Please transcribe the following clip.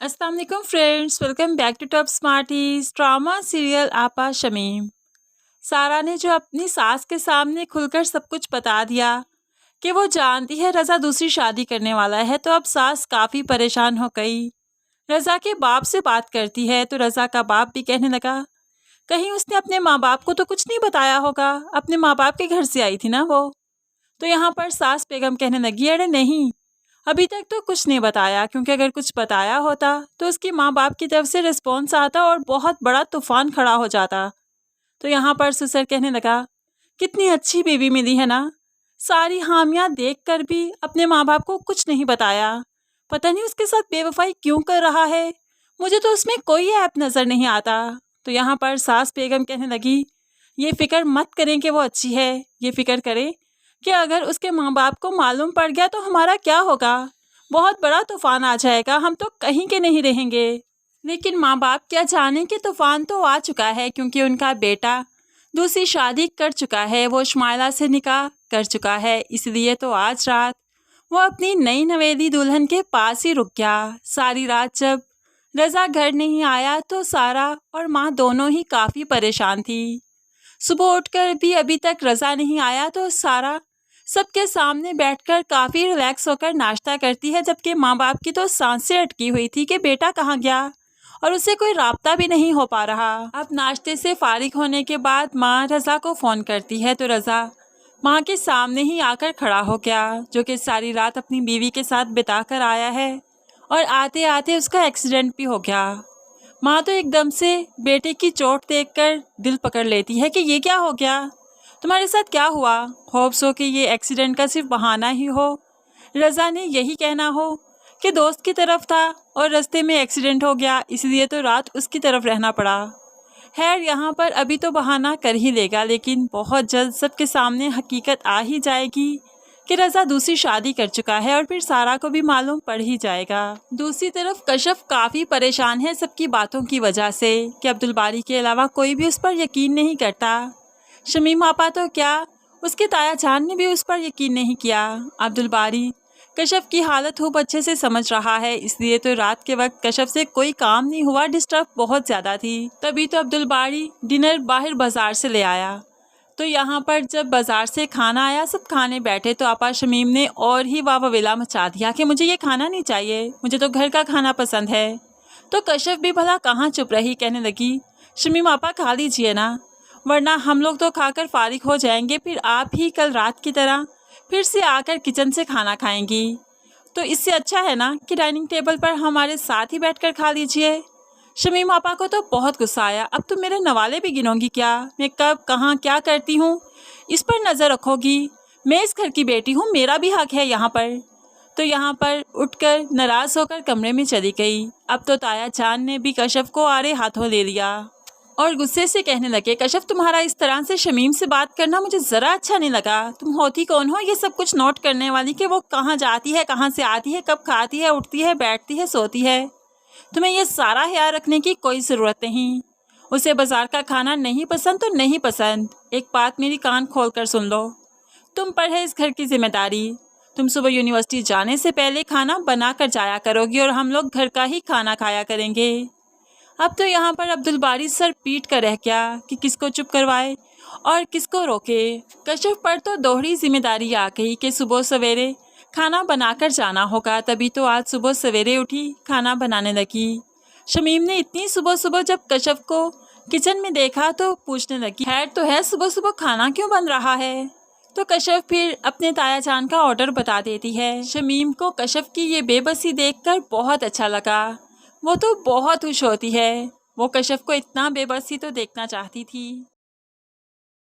अस्सलाम वालेकुम friends, welcome back to Top Smarties. Drama serial Apa Shamim. सारा ने जो अपनी सास के सामने खुलकर सब कुछ बता दिया कि वो जानती है रज़ा दूसरी शादी करने वाला है, तो अब सास काफ़ी परेशान हो गई। रज़ा के बाप से बात करती है तो रज़ा का बाप भी कहने लगा, कहीं उसने अपने माँ बाप को तो कुछ नहीं बताया होगा, अपने माँ बाप के घर से आई थी ना वो। तो यहाँ पर सास बेगम कहने लगी, अरे नहीं, अभी तक तो कुछ नहीं बताया, क्योंकि अगर कुछ बताया होता तो उसकी माँ बाप की तरफ से रिस्पॉन्स आता और बहुत बड़ा तूफान खड़ा हो जाता। तो यहाँ पर ससुर कहने लगा, कितनी अच्छी बीवी मिली है ना, सारी हामियाँ देख कर भी अपने माँ बाप को कुछ नहीं बताया, पता नहीं उसके साथ बेवफाई क्यों कर रहा है, मुझे तो उसमें कोई ऐप नज़र नहीं आता। तो यहाँ पर सास बेगम कहने लगी, ये फिक्र मत करें कि वो अच्छी है, ये फिक्र करें कि अगर उसके माँ बाप को मालूम पड़ गया तो हमारा क्या होगा, बहुत बड़ा तूफान आ जाएगा, हम तो कहीं के नहीं रहेंगे। लेकिन माँ बाप क्या जाने कि तूफान तो आ चुका है, क्योंकि उनका बेटा दूसरी शादी कर चुका है, वो शुमाइला से निकाह कर चुका है, इसलिए तो आज रात वो अपनी नई नवेली दुल्हन के पास ही रुक गया। सारी रात जब रज़ा घर नहीं आया तो सारा और माँ दोनों ही काफ़ी परेशान थी। सुबह उठकर भी अभी तक रज़ा नहीं आया तो सारा सबके सामने बैठकर काफ़ी रिलैक्स होकर नाश्ता करती है, जबकि माँ बाप की तो सांसें अटकी हुई थी कि बेटा कहाँ गया और उससे कोई राब्ता भी नहीं हो पा रहा। अब नाश्ते से फारिग होने के बाद माँ रज़ा को फ़ोन करती है तो रज़ा माँ के सामने ही आकर खड़ा हो गया, जो कि सारी रात अपनी बीवी के साथ बिता कर आया है और आते आते उसका एक्सीडेंट भी हो गया। माँ तो एकदम से बेटे की चोट देखकर दिल पकड़ लेती है कि ये क्या हो गया, तुम्हारे साथ क्या हुआ, होप्स हो कि ये एक्सीडेंट का सिर्फ बहाना ही हो, रज़ा ने यही कहना हो कि दोस्त की तरफ था और रास्ते में एक्सीडेंट हो गया, इसलिए तो रात उसकी तरफ रहना पड़ा। खैर यहाँ पर अभी तो बहाना कर ही लेगा, लेकिन बहुत जल्द सबके सामने हकीकत आ ही जाएगी कि रज़ा दूसरी शादी कर चुका है और फिर सारा को भी मालूम पड़ ही जाएगा। दूसरी तरफ कशफ काफ़ी परेशान है सबकी बातों की वजह से कि अब्दुल बारी के अलावा कोई भी उस पर यकीन नहीं करता। शमीम आपा तो क्या, उसके ताया जान ने भी उस पर यकीन नहीं किया। अब्दुल बारी कशफ की हालत खूब अच्छे से समझ रहा है, इसलिए तो रात के वक्त कशफ से कोई काम नहीं हुआ, डिस्टर्ब बहुत ज़्यादा थी। तभी तो अब्दुल बारी डिनर बाहर बाज़ार से ले आया। तो यहाँ पर जब बाज़ार से खाना आया, सब खाने बैठे तो आपा शमीम ने और ही वाह वेला मचा दिया कि मुझे ये खाना नहीं चाहिए, मुझे तो घर का खाना पसंद है। तो कशफ भी भला कहाँ चुप रही, कहने लगी, शमीम आपा खा लीजिए ना, वरना हम लोग तो खाकर फारिग हो जाएंगे, फिर आप ही कल रात की तरह फिर से आकर किचन से खाना खाएंगी, तो इससे अच्छा है ना कि डाइनिंग टेबल पर हमारे साथ ही बैठकर खा लीजिए। शमीम आपा को तो बहुत गुस्सा आया, अब तुम मेरे नवाले भी गिनोगी क्या, मैं कब कहाँ क्या करती हूँ इस पर नज़र रखोगी, मैं इस घर की बेटी हूँ, मेरा भी हक है यहाँ पर। तो यहाँ पर उठकर नाराज़ होकर कमरे में चली गई। अब तो ताया जान ने भी कशफ को आड़े हाथों ले लिया और गुस्से से कहने लगे, कशफ तुम्हारा इस तरह से शमीम से बात करना मुझे ज़रा अच्छा नहीं लगा, तुम होती कौन हो ये सब कुछ नोट करने वाली कि वो कहाँ जाती है, कहाँ से आती है, कब खाती है, उठती है, बैठती है, सोती है, तुम्हें ये सारा ख्याल रखने की कोई ज़रूरत नहीं। उसे बाज़ार का खाना नहीं पसंद तो नहीं पसंद, एक बात मेरी कान खोल कर सुन लो, तुम पर है इस घर की जिम्मेदारी, तुम सुबह यूनिवर्सिटी जाने से पहले खाना बना कर जाया करोगी और हम लोग घर का ही खाना खाया करेंगे। अब तो यहाँ पर अब्दुल बारी सर पीट कर रह गया कि किसको चुप करवाए और किसको रोके। कशफ पर तो दोहरी जिम्मेदारी आ गई कि सुबह सवेरे खाना बनाकर जाना होगा, तभी तो आज सुबह सवेरे उठी खाना बनाने लगी। शमीम ने इतनी सुबह सुबह जब कशफ को किचन में देखा तो पूछने लगी, खैर तो है, सुबह सुबह खाना क्यों बन रहा है। तो कशफ फिर अपने ताया जान का ऑर्डर बता देती है। शमीम को कशफ की ये बेबसी देखकर बहुत अच्छा लगा, वो तो बहुत खुश होती है, वो कशफ को इतना बेबसी तो देखना चाहती थी।